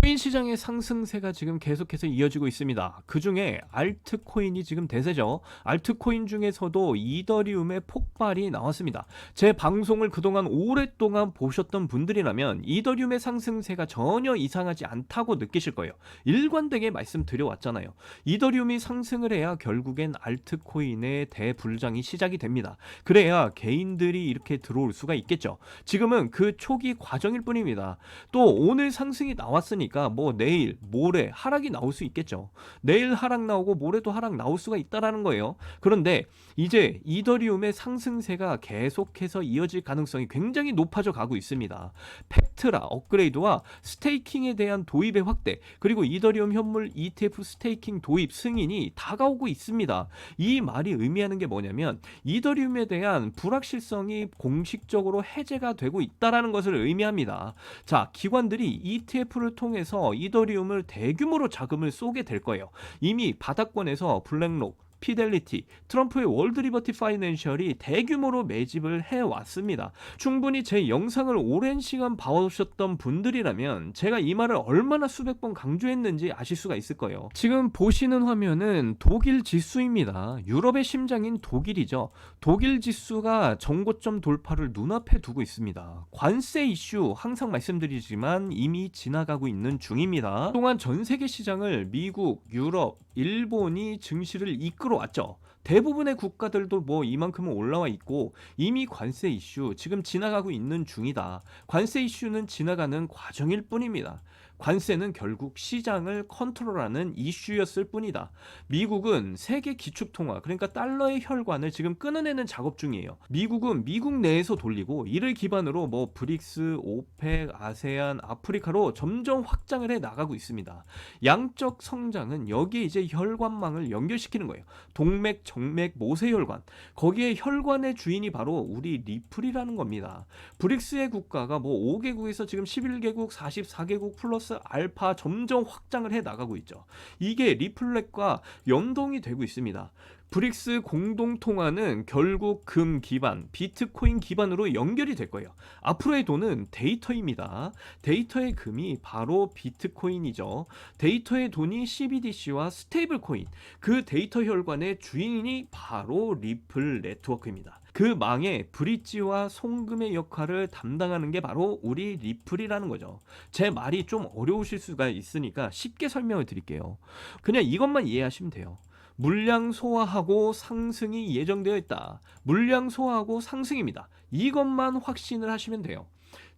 코인 시장의 상승세가 지금 계속해서 이어지고 있습니다. 그 중에 알트코인이 지금 대세죠. 알트코인 중에서도 이더리움의 폭발이 나왔습니다. 제 방송을 그동안 오랫동안 보셨던 분들이라면 이더리움의 상승세가 전혀 이상하지 않다고 느끼실 거예요. 일관되게 말씀드려왔잖아요. 이더리움이 상승을 해야 결국엔 알트코인의 대불장이 시작이 됩니다. 그래야 개인들이 이렇게 들어올 수가 있겠죠. 지금은 그 초기 과정일 뿐입니다. 또 오늘 상승이 나왔으니까 뭐 내일 모레 하락이 나올 수 있겠죠. 내일 하락 나오고 모레도 하락 나올 수가 있다라는 거예요. 그런데 이제 이더리움의 상승세가 계속해서 이어질 가능성이 굉장히 높아져 가고 있습니다. 팩트라 업그레이드와 스테이킹에 대한 도입의 확대, 그리고 이더리움 현물 ETF 스테이킹 도입 승인이 다가오고 있습니다. 이 말이 의미하는 게 뭐냐면 이더리움에 대한 불확실성이 공식적으로 해제가 되고 있다라는 것을 의미합니다. 자, 기관들이 ETF를 통해서 이더리움을 대규모로 자금을 쏘게 될 거예요. 이미 바닥권에서 블랙록, 피델리티, 트럼프의 월드 리버티 파이낸셜이 대규모로 매집을 해왔습니다. 충분히 제 영상을 오랜 시간 봐오셨던 분들이라면 제가 이 말을 얼마나 수백 번 강조했는지 아실 수가 있을 거예요. 지금 보시는 화면은 독일 지수입니다. 유럽의 심장인 독일이죠. 독일 지수가 정고점 돌파를 눈앞에 두고 있습니다. 관세 이슈 항상 말씀드리지만 이미 지나가고 있는 중입니다. 그동안 전 세계 시장을 미국, 유럽, 일본이 증시를 이끌어왔죠. 대부분의 국가들도 뭐 이만큼은 올라와 있고 이미 관세 이슈 지금 지나가고 있는 중이다. 관세 이슈는 지나가는 과정일 뿐입니다. 관세는 결국 시장을 컨트롤하는 이슈였을 뿐이다. 미국은 세계 기축통화, 그러니까 달러의 혈관을 지금 끊어내는 작업 중이에요. 미국은 미국 내에서 돌리고 이를 기반으로 뭐 브릭스, 오펙, 아세안, 아프리카로 점점 확장을 해 나가고 있습니다. 양적 성장은 여기에 이제 혈관망을 연결시키는 거예요. 동맥, 정맥, 모세혈관. 거기에 혈관의 주인이 바로 우리 리플이라는 겁니다. 브릭스의 국가가 뭐 5개국에서 지금 11개국, 44개국 플러스 알파 점점 확장을 해 나가고 있죠. 이게 리플렛과 연동이 되고 있습니다. 브릭스 공동통화는 결국 금 기반, 비트코인 기반으로 연결이 될 거예요. 앞으로의 돈은 데이터입니다. 데이터의 금이 바로 비트코인이죠. 데이터의 돈이 CBDC와 스테이블 코인, 그 데이터 혈관의 주인이 바로 리플 네트워크입니다. 그 망의 브릿지와 송금의 역할을 담당하는 게 바로 우리 리플이라는 거죠. 제 말이 좀 어려우실 수가 있으니까 쉽게 설명을 드릴게요. 그냥 이것만 이해하시면 돼요. 물량 소화하고 상승이 예정되어 있다. 물량 소화하고 상승입니다. 이것만 확신을 하시면 돼요.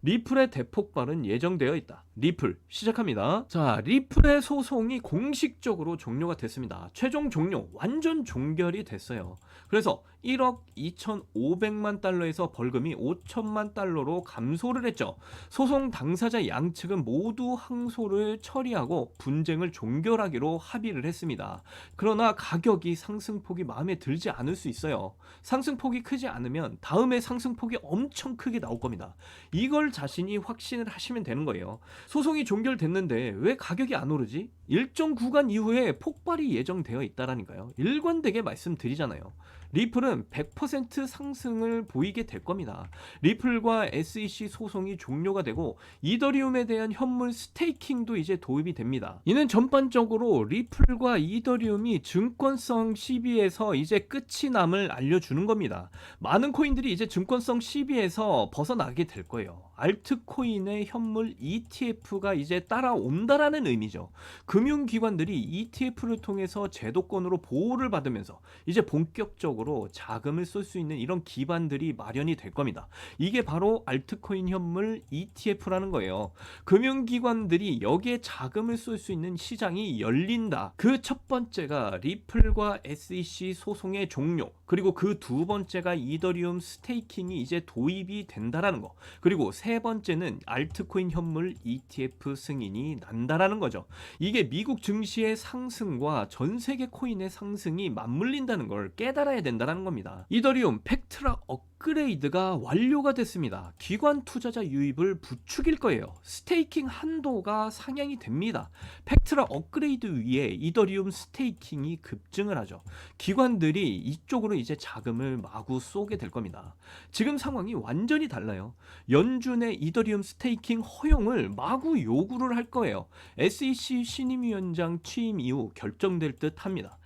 리플의 대폭발은 예정되어 있다. 리플 시작합니다. 자, 리플의 소송이 공식적으로 종료가 됐습니다. 최종 종료, 완전 종결이 됐어요. 그래서 1억 2,500만 달러에서 벌금이 5천만 달러로 감소를 했죠. 소송 당사자 양측은 모두 항소를 처리하고 분쟁을 종결하기로 합의를 했습니다. 그러나 가격이 상승폭이 마음에 들지 않을 수 있어요. 상승폭이 크지 않으면 다음에 상승폭이 엄청 크게 나올 겁니다. 이걸 자신이 확신을 하시면 되는 거예요. 소송이 종결됐는데 왜 가격이 안 오르지? 일정 구간 이후에 폭발이 예정되어 있다라니까요. 일관되게 말씀드리잖아요. 리플은 100% 상승을 보이게 될 겁니다. 리플과 SEC 소송이 종료가 되고 이더리움에 대한 현물 스테이킹도 이제 도입이 됩니다. 이는 전반적으로 리플과 이더리움이 증권성 시비에서 이제 끝이 남을 알려주는 겁니다. 많은 코인들이 이제 증권성 시비에서 벗어나게 될 거예요. 알트코인의 현물 ETF가 이제 따라온다라는 의미죠. 금융기관들이 ETF를 통해서 제도권으로 보호를 받으면서 이제 본격적으로 자금을 쏠 수 있는 이런 기반들이 마련이 될 겁니다. 이게 바로 알트코인 현물 ETF라는 거예요. 금융기관들이 여기에 자금을 쏠 수 있는 시장이 열린다. 그 첫 번째가 리플과 SEC 소송의 종료, 그리고 그 두 번째가 이더리움 스테이킹이 이제 도입이 된다라는 거, 그리고 세 번째는 알트코인 현물 ETF 승인이 난다라는 거죠. 이게 미국 증시의 상승과 전 세계 코인의 상승이 맞물린다는 걸 깨달아야 된다는 겁니다. 이더리움 팩트라 업그레이드가 완료가 됐습니다. 기관 투자자 유입을 부추길 거예요. 스테이킹 한도가 상향이 됩니다. 팩트라 업그레이드 위에 이더리움 스테이킹이 급증을 하죠. 기관들이 이쪽으로 이제 자금을 마구 쏘게 될 겁니다. 지금 상황이 완전히 달라요. 연준 최근에 이더리움 스테이킹 허용을 마구 요구를 할 거예요. SEC 신임위원장 취임 이후 결정될 듯 합니다.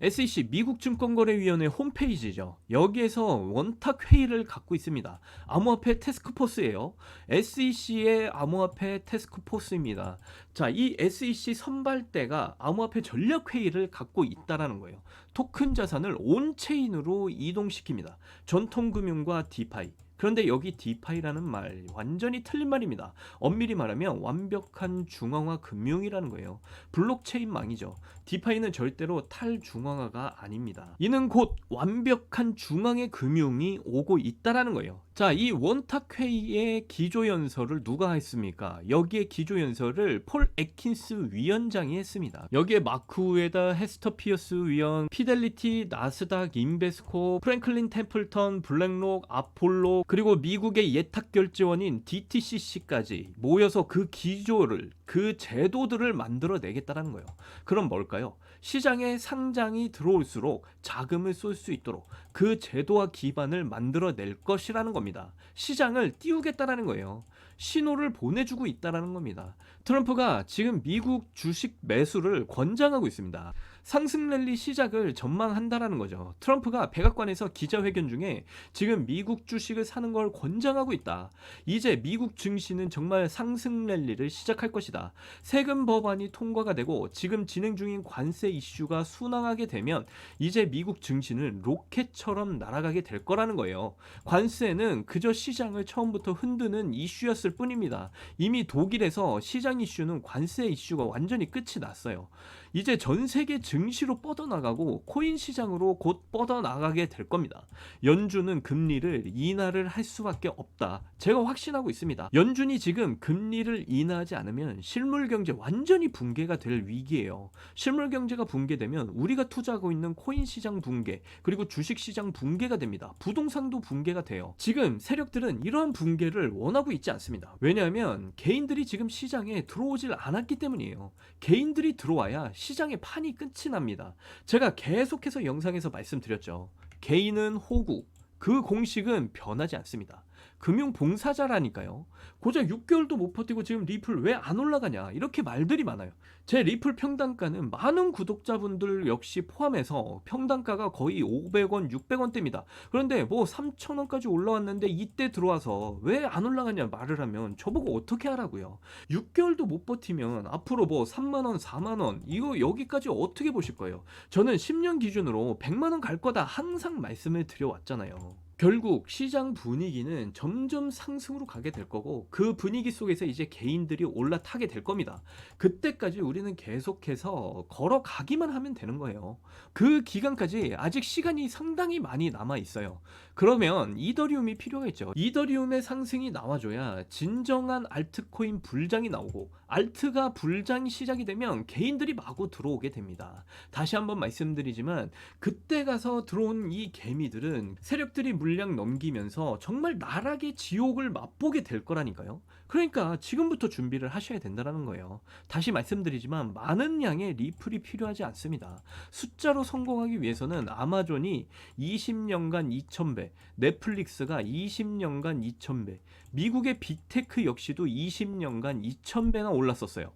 SEC 미국 증권거래위원회 홈페이지죠. 여기에서 원탁 회의를 갖고 있습니다. 암호화폐 태스크포스예요. SEC의 암호화폐 태스크포스입니다. 자, 이 SEC 선발대가 암호화폐 전략 회의를 갖고 있다라는 거예요. 토큰 자산을 온체인으로 이동시킵니다. 전통금융과 디파이. 그런데 여기 디파이라는 말 완전히 틀린 말입니다. 엄밀히 말하면 완벽한 중앙화 금융이라는 거예요. 블록체인망이죠. 디파이는 절대로 탈중앙화가 아닙니다. 이는 곧 완벽한 중앙의 금융이 오고 있다라는 거예요. 자, 이 원탁 회의의 기조연설을 누가 했습니까? 여기에 기조연설을 폴 애킨스 위원장이 했습니다. 여기에 마크 우에다, 헤스터 피어스 위원, 피델리티, 나스닥, 인베스코, 프랭클린 템플턴, 블랙록, 아폴로, 그리고 미국의 예탁결제원인 DTCC까지 모여서 그 기조를, 그 제도들을 만들어내겠다는 거예요. 그럼 뭘까요? 시장에 상장이 들어올수록 자금을 쏠 수 있도록 그 제도와 기반을 만들어낼 것이라는 겁니다. 시장을 띄우겠다라는 거예요. 신호를 보내주고 있다라는 겁니다. 트럼프가 지금 미국 주식 매수를 권장하고 있습니다. 상승 랠리 시작을 전망한다라는 거죠. 트럼프가 백악관에서 기자회견 중에 지금 미국 주식을 사는 걸 권장하고 있다. 이제 미국 증시는 정말 상승 랠리를 시작할 것이다. 세금 법안이 통과가 되고 지금 진행 중인 관세 이슈가 순항하게 되면 이제 미국 증시는 로켓처럼 날아가게 될 거라는 거예요. 관세는 그저 시장을 처음부터 흔드는 이슈였을 뿐입니다. 이미 독일에서 시장 이슈는 관세 이슈가 완전히 끝이 났어요. 이제 전 세계 증시로 뻗어나가고 코인 시장으로 곧 뻗어나가게 될 겁니다. 연준은 금리를 인하를 할 수밖에 없다. 제가 확신하고 있습니다. 연준이 지금 금리를 인하하지 않으면 실물 경제 완전히 붕괴가 될 위기예요. 실물 경제가 붕괴되면 우리가 투자하고 있는 코인 시장 붕괴, 그리고 주식 시장 붕괴가 됩니다. 부동산도 붕괴가 돼요. 지금 세력들은 이러한 붕괴를 원하고 있지 않습니다. 왜냐하면 개인들이 지금 시장에 들어오질 않았기 때문이에요. 개인들이 들어와야 시장의 판이 끝이 납니다. 제가 계속해서 영상에서 말씀드렸죠. 개인은 호구, 그 공식은 변하지 않습니다. 금융봉사자라니까요. 고작 6개월도 못 버티고 지금 리플 왜 안 올라가냐, 이렇게 말들이 많아요. 제 리플 평단가는 많은 구독자분들 역시 포함해서 평단가가 거의 500원, 600원대입니다. 그런데 뭐 3,000원까지 올라왔는데 이때 들어와서 왜 안 올라가냐 말을 하면 저보고 어떻게 하라고요. 6개월도 못 버티면 앞으로 뭐 3만원, 4만원 이거 여기까지 어떻게 보실 거예요. 저는 10년 기준으로 100만원 갈 거다 항상 말씀을 드려왔잖아요. 결국 시장 분위기는 점점 상승으로 가게 될 거고 그 분위기 속에서 이제 개인들이 올라타게 될 겁니다. 그때까지 우리는 계속해서 걸어가기만 하면 되는 거예요. 그 기간까지 아직 시간이 상당히 많이 남아 있어요. 그러면 이더리움이 필요가 있죠. 이더리움의 상승이 나와줘야 진정한 알트코인 불장이 나오고, 알트가 불장이 시작이 되면 개인들이 마구 들어오게 됩니다. 다시 한번 말씀드리지만 그때 가서 들어온 이 개미들은 세력들이 물량 넘기면서 정말 나락의 지옥을 맛보게 될 거라니까요. 그러니까 지금부터 준비를 하셔야 된다는 거예요. 다시 말씀드리지만 많은 양의 리플이 필요하지 않습니다. 숫자로 성공하기 위해서는 아마존이 20년간 2000배, 넷플릭스가 20년간 2000배, 미국의 빅테크 역시도 20년간 2000배나 올랐었어요.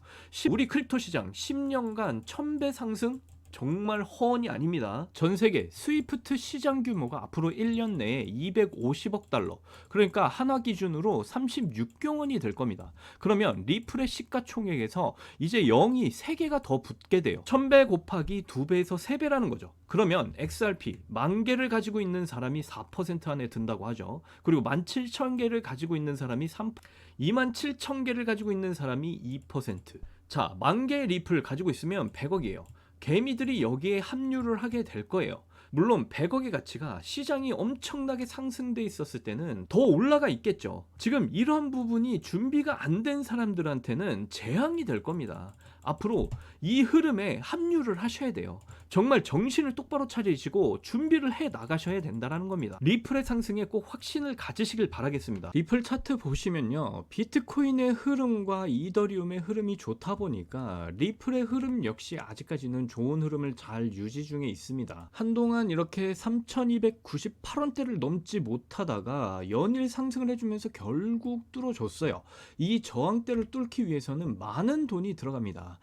우리 크립토 시장 10년간 1000배 상승? 정말 허언이 아닙니다. 전 세계 스위프트 시장 규모가 앞으로 1년 내에 250억 달러, 그러니까 한화 기준으로 36조 원이 될 겁니다. 그러면 리플의 시가총액에서 이제 0이 3개가 더 붙게 돼요. 1000배 곱하기 2배에서 3배라는 거죠. 그러면 XRP 10,000개를 가지고 있는 사람이 4% 안에 든다고 하죠. 그리고 17,000개를 가지고 있는 사람이 3%, 27,000개를 가지고 있는 사람이 2%. 자, 10,000개의 리플 가지고 있으면 100억이에요. 개미들이 여기에 합류를 하게 될 거예요. 물론 100억의 가치가 시장이 엄청나게 상승돼 있었을 때는 더 올라가 있겠죠. 지금 이러한 부분이 준비가 안 된 사람들한테는 재앙이 될 겁니다. 앞으로 이 흐름에 합류를 하셔야 돼요. 정말 정신을 똑바로 차리시고 준비를 해 나가셔야 된다는 겁니다. 리플의 상승에 꼭 확신을 가지시길 바라겠습니다. 리플 차트 보시면요, 비트코인의 흐름과 이더리움의 흐름이 좋다 보니까 리플의 흐름 역시 아직까지는 좋은 흐름을 잘 유지 중에 있습니다. 한동안 한동안 이렇게 3,298원대를 넘지 못하다가 연일 상승을 해주면서 결국 뚫어줬어요. 이 저항대를 뚫기 위해서는 많은 돈이 들어갑니다.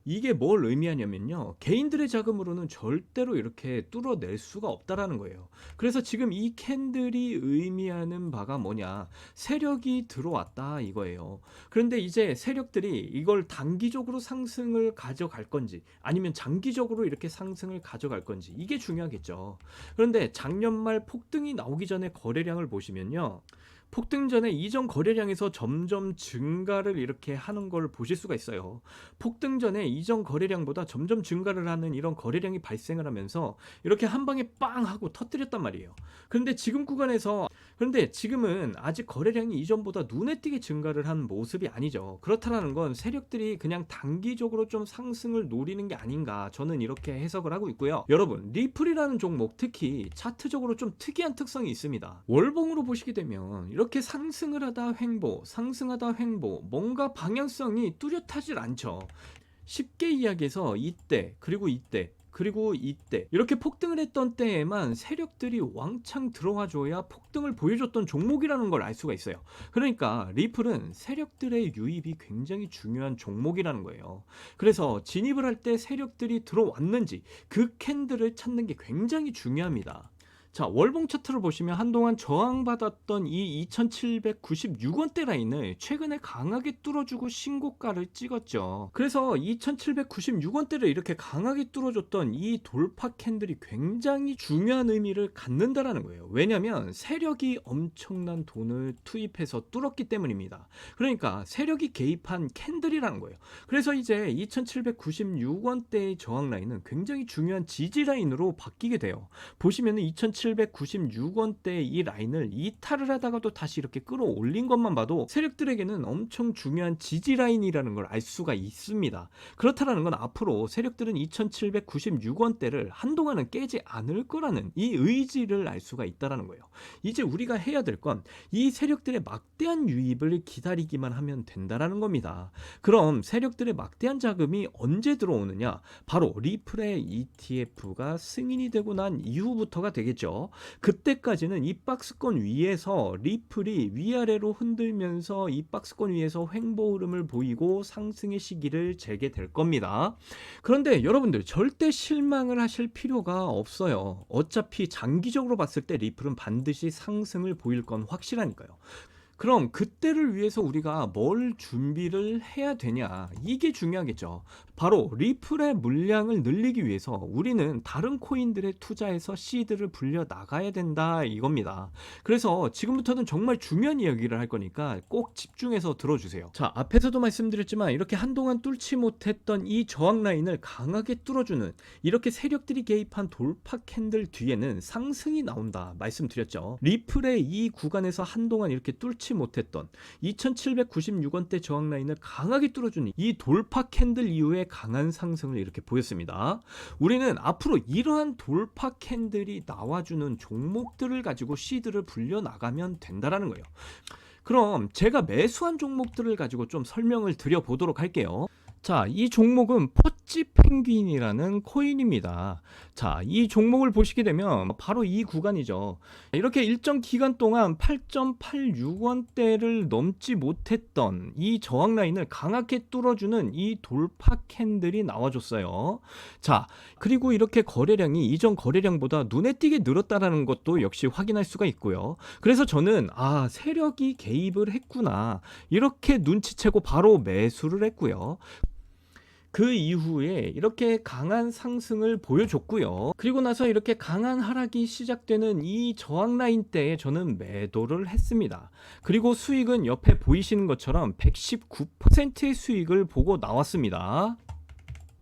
이게 뭘 의미하냐면요, 개인들의 자금으로는 절대로 이렇게 뚫어낼 수가 없다라는 거예요. 그래서 지금 이 캔들이 의미하는 바가 뭐냐, 세력이 들어왔다 이거예요. 그런데 이제 세력들이 이걸 단기적으로 상승을 가져갈 건지 아니면 장기적으로 이렇게 상승을 가져갈 건지, 이게 중요하겠죠. 그런데 작년 말 폭등이 나오기 전에 거래량을 보시면요, 폭등 전에 이전 거래량에서 점점 증가를 이렇게 하는 걸 보실 수가 있어요. 폭등 전에 이전 거래량보다 점점 증가를 하는 이런 거래량이 발생을 하면서 이렇게 한 방에 빵 하고 터뜨렸단 말이에요. 그런데 지금은 아직 거래량이 이전보다 눈에 띄게 증가를 한 모습이 아니죠. 그렇다라는 건 세력들이 그냥 단기적으로 좀 상승을 노리는 게 아닌가, 저는 이렇게 해석을 하고 있고요. 여러분, 리플이라는 종목 특히 차트적으로 좀 특이한 특성이 있습니다. 월봉으로 보시게 되면 이렇게 상승을 하다 횡보, 상승하다 횡보, 뭔가 방향성이 뚜렷하질 않죠. 쉽게 이야기해서 이때, 그리고 이때, 그리고 이때 이렇게 폭등을 했던 때에만 세력들이 왕창 들어와줘야 폭등을 보여줬던 종목이라는 걸 알 수가 있어요. 그러니까 리플은 세력들의 유입이 굉장히 중요한 종목이라는 거예요. 그래서 진입을 할 때 세력들이 들어왔는지 그 캔들을 찾는 게 굉장히 중요합니다. 자, 월봉 차트를 보시면 한동안 저항받았던 이 2796원대 라인을 최근에 강하게 뚫어주고 신고가를 찍었죠. 그래서 2796원대를 이렇게 강하게 뚫어줬던 이 돌파 캔들이 굉장히 중요한 의미를 갖는다라는 거예요. 왜냐하면 세력이 엄청난 돈을 투입해서 뚫었기 때문입니다. 그러니까 세력이 개입한 캔들이라는 거예요. 그래서 이제 2796원대의 저항 라인은 굉장히 중요한 지지 라인으로 바뀌게 돼요. 보시면은 2796원대 이 라인을 이탈을 하다가도 다시 이렇게 끌어올린 것만 봐도 세력들에게는 엄청 중요한 지지 라인이라는 걸 알 수가 있습니다. 그렇다라는 건 앞으로 세력들은 2796원대를 한동안은 깨지 않을 거라는 이 의지를 알 수가 있다는 거예요. 이제 우리가 해야 될 건 이 세력들의 막대한 유입을 기다리기만 하면 된다는 겁니다. 그럼 세력들의 막대한 자금이 언제 들어오느냐? 바로 리플의 ETF가 승인이 되고 난 이후부터가 되겠죠. 그때까지는 이 박스권 위에서 리플이 위아래로 흔들면서 이 박스권 위에서 횡보 흐름을 보이고 상승의 시기를 재게 될 겁니다. 그런데 여러분들 절대 실망을 하실 필요가 없어요. 어차피 장기적으로 봤을 때 리플은 반드시 상승을 보일 건 확실하니까요. 그럼 그때를 위해서 우리가 뭘 준비를 해야 되냐, 이게 중요하겠죠. 바로 리플의 물량을 늘리기 위해서 우리는 다른 코인들에 투자해서 시드를 불려 나가야 된다 이겁니다. 그래서 지금부터는 정말 중요한 이야기를 할 거니까 꼭 집중해서 들어주세요. 자, 앞에서도 말씀드렸지만 이렇게 한동안 뚫지 못했던 이 저항 라인을 강하게 뚫어주는 이렇게 세력들이 개입한 돌파 캔들 뒤에는 상승이 나온다 말씀드렸죠. 리플의 이 구간에서 한동안 이렇게 뚫지 못했던 2796원대 저항 라인을 강하게 뚫어주는 이 돌파 캔들 이후에 강한 상승을 이렇게 보였습니다. 우리는 앞으로 이러한 돌파 캔들이 나와주는 종목들을 가지고 시드를 불려 나가면 된다라는 거예요. 그럼 제가 매수한 종목들을 가지고 좀 설명을 드려보도록 할게요. 자, 이 종목은 퍼찌 펭귄이라는 코인입니다. 자, 이 종목을 보시게 되면 바로 이 구간이죠. 이렇게 일정 기간 동안 8.86원대를 넘지 못했던 이 저항 라인을 강하게 뚫어주는 이 돌파 캔들이 나와줬어요. 자, 그리고 이렇게 거래량이 이전 거래량보다 눈에 띄게 늘었다는 것도 역시 확인할 수가 있고요. 그래서 저는 세력이 개입을 했구나, 이렇게 눈치채고 바로 매수를 했고요. 그 이후에 이렇게 강한 상승을 보여줬고요. 그리고 나서 이렇게 강한 하락이 시작되는 이 저항 라인 때에 저는 매도를 했습니다. 그리고 수익은 옆에 보이시는 것처럼 119%의 수익을 보고 나왔습니다.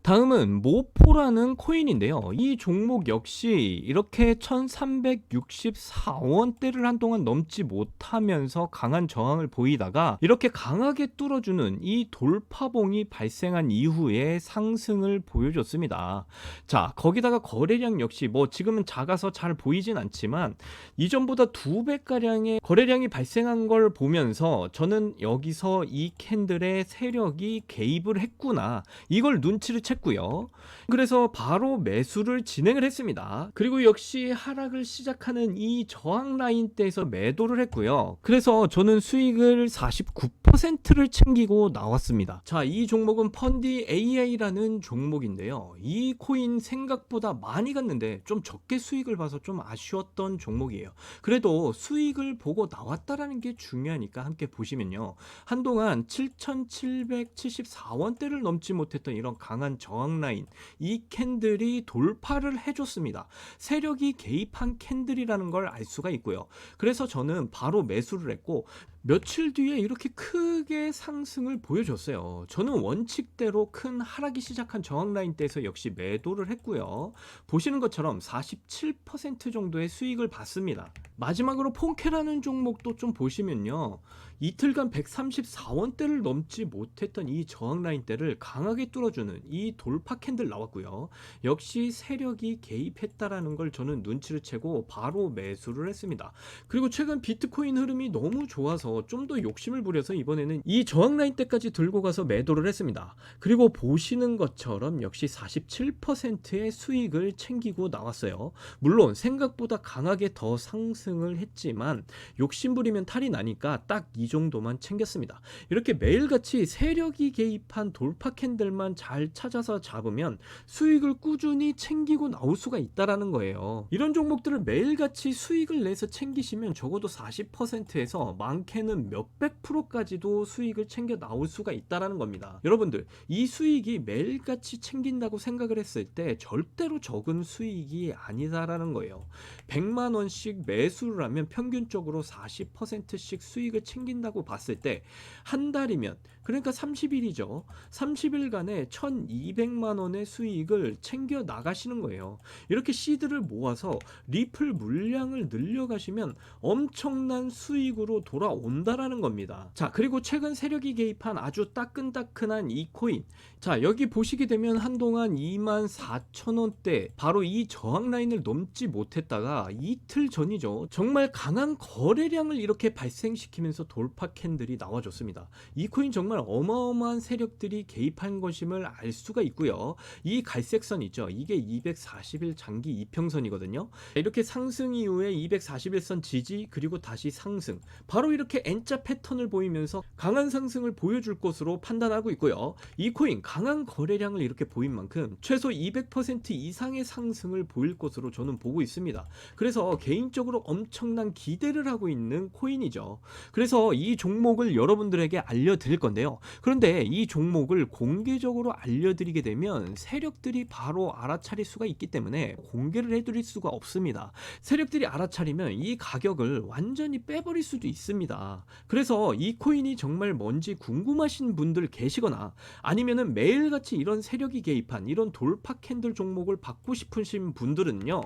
다음은 모포라는 코인인데요. 이 종목 역시 이렇게 1364원대를 한동안 넘지 못하면서 강한 저항을 보이다가 이렇게 강하게 뚫어주는 이 돌파봉이 발생한 이후에 상승을 보여줬습니다. 자, 거기다가 거래량 역시 지금은 작아서 잘 보이진 않지만 이전보다 2배가량의 거래량이 발생한 걸 보면서 저는 여기서 이 캔들의 세력이 개입을 했구나, 이걸 눈치를 채고 눈치챘고요. 그래서 바로 매수를 진행을 했습니다. 그리고 역시 하락을 시작하는 이 저항 라인대에서 매도를 했고요. 그래서 저는 수익을 49%를 챙기고 나왔습니다. 자, 이 종목은 펀디 AI라는 종목인데요. 이 코인 생각보다 많이 갔는데 좀 적게 수익을 봐서 좀 아쉬웠던 종목이에요. 그래도 수익을 보고 나왔다라는 게 중요하니까 함께 보시면요. 한동안 7,774원대를 넘지 못했던 이런 강한 저항 라인, 이 캔들이 돌파를 해줬습니다. 세력이 개입한 캔들이라는 걸 알 수가 있고요. 그래서 저는 바로 매수를 했고 며칠 뒤에 이렇게 크게 상승을 보여줬어요. 저는 원칙대로 큰 하락이 시작한 저항 라인대에서 역시 매도를 했고요. 보시는 것처럼 47% 정도의 수익을 봤습니다. 마지막으로 폰케라는 종목도 좀 보시면요. 이틀간 134원대를 넘지 못했던 이 저항 라인대를 강하게 뚫어주는 이 돌파 캔들 나왔고요. 역시 세력이 개입했다라는 걸 저는 눈치를 채고 바로 매수를 했습니다. 그리고 최근 비트코인 흐름이 너무 좋아서 좀 더 욕심을 부려서 이번에는 이 저항 라인대까지 들고 가서 매도를 했습니다. 그리고 보시는 것처럼 역시 47%의 수익을 챙기고 나왔어요. 물론 생각보다 강하게 더 상승을 했지만 욕심부리면 탈이 나니까 딱 이 정도만 챙겼습니다. 이렇게 매일같이 세력이 개입한 돌파 캔들만 잘 찾아서 잡으면 수익을 꾸준히 챙기고 나올 수가 있다라는 거예요. 이런 종목들을 매일같이 수익을 내서 챙기시면 적어도 40%에서 많게는 몇백 프로까지도 수익을 챙겨 나올 수가 있다라는 겁니다. 여러분들, 이 수익이 매일같이 챙긴다고 생각을 했을 때 절대로 적은 수익이 아니다라는 거예요. 100만 원씩 매수를 하면 평균적으로 40%씩 수익을 챙긴다고 봤을 때 한 달이면, 그러니까 30일이죠. 30일간에 1200만 원의 수익을 챙겨 나가시는 거예요. 이렇게 시드를 모아서 리플 물량을 늘려가시면 엄청난 수익으로 돌아온다라는 겁니다. 자, 그리고 최근 세력이 개입한 아주 따끈따끈한 이 코인. 자, 여기 보시게 되면 한동안 24,000원대 바로 이 저항 라인을 넘지 못했다가 이틀 전이죠. 정말 강한 거래량을 이렇게 발생시키면서 돌파 캔들이 나와줬습니다. 이 코인 정말 어마어마한 세력들이 개입한 것임을 알 수가 있고요. 이 갈색선 있죠. 이게 240일 장기 이평선이거든요. 이렇게 상승 이후에 241선 지지, 그리고 다시 상승. 바로 이렇게 N자 패턴을 보이면서 강한 상승을 보여줄 것으로 판단하고 있고요. 이 코인 강한 거래량을 이렇게 보인 만큼 최소 200% 이상의 상승을 보일 것으로 저는 보고 있습니다. 그래서 개인적으로 엄청난 기대를 하고 있는 코인이죠. 그래서 이 종목을 여러분들에게 알려드릴 건데요. 그런데 이 종목을 공개적으로 알려드리게 되면 세력들이 바로 알아차릴 수가 있기 때문에 공개를 해드릴 수가 없습니다. 세력들이 알아차리면 이 가격을 완전히 빼버릴 수도 있습니다. 그래서 이 코인이 정말 뭔지 궁금하신 분들 계시거나 아니면은 매일같이 이런 세력이 개입한 이런 돌파 캔들 종목을 받고 싶으신 분들은요.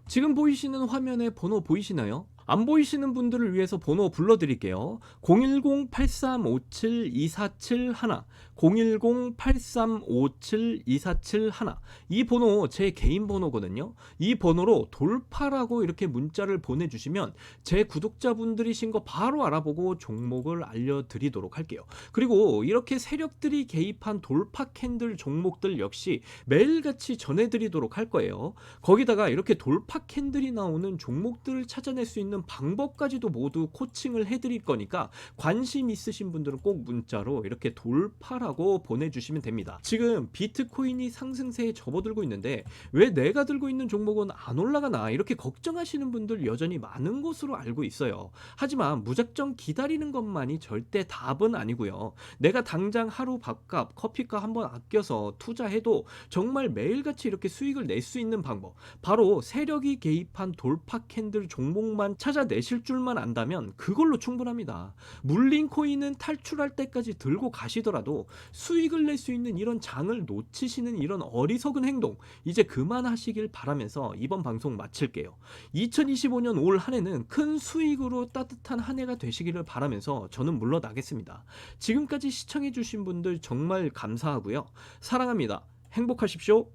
지금 보이시는 화면에 번호 보이시나요? 안 보이시는 분들을 위해서 번호 불러드릴게요. 010-8357-2471 010-8357-2471 이 번호 제 개인 번호거든요. 이 번호로 돌파라고 이렇게 문자를 보내주시면 제 구독자분들이신 거 바로 알아보고 종목을 알려드리도록 할게요. 그리고 이렇게 세력들이 개입한 돌파 캔들 종목들 역시 매일같이 전해드리도록 할 거예요. 거기다가 이렇게 돌파 캔들이 나오는 종목들을 찾아낼 수 있는 방법까지도 모두 코칭을 해드릴 거니까 관심 있으신 분들은 꼭 문자로 이렇게 돌파라고 보내주시면 됩니다. 지금 비트코인이 상승세에 접어들고 있는데 왜 내가 들고 있는 종목은 안 올라가나 이렇게 걱정하시는 분들 여전히 많은 것으로 알고 있어요. 하지만 무작정 기다리는 것만이 절대 답은 아니고요. 내가 당장 하루 밥값, 커피값 한번 아껴서 투자해도 정말 매일같이 이렇게 수익을 낼 수 있는 방법, 바로 세력이 개입한 돌파 캔들 종목만 찾아내실 줄만 안다면 그걸로 충분합니다. 물린 코인은 탈출할 때까지 들고 가시더라도 수익을 낼 수 있는 이런 장을 놓치시는 이런 어리석은 행동 이제 그만하시길 바라면서 이번 방송 마칠게요. 2025년 올 한 해는 큰 수익으로 따뜻한 한 해가 되시기를 바라면서 저는 물러나겠습니다. 지금까지 시청해주신 분들 정말 감사하고요. 사랑합니다. 행복하십시오.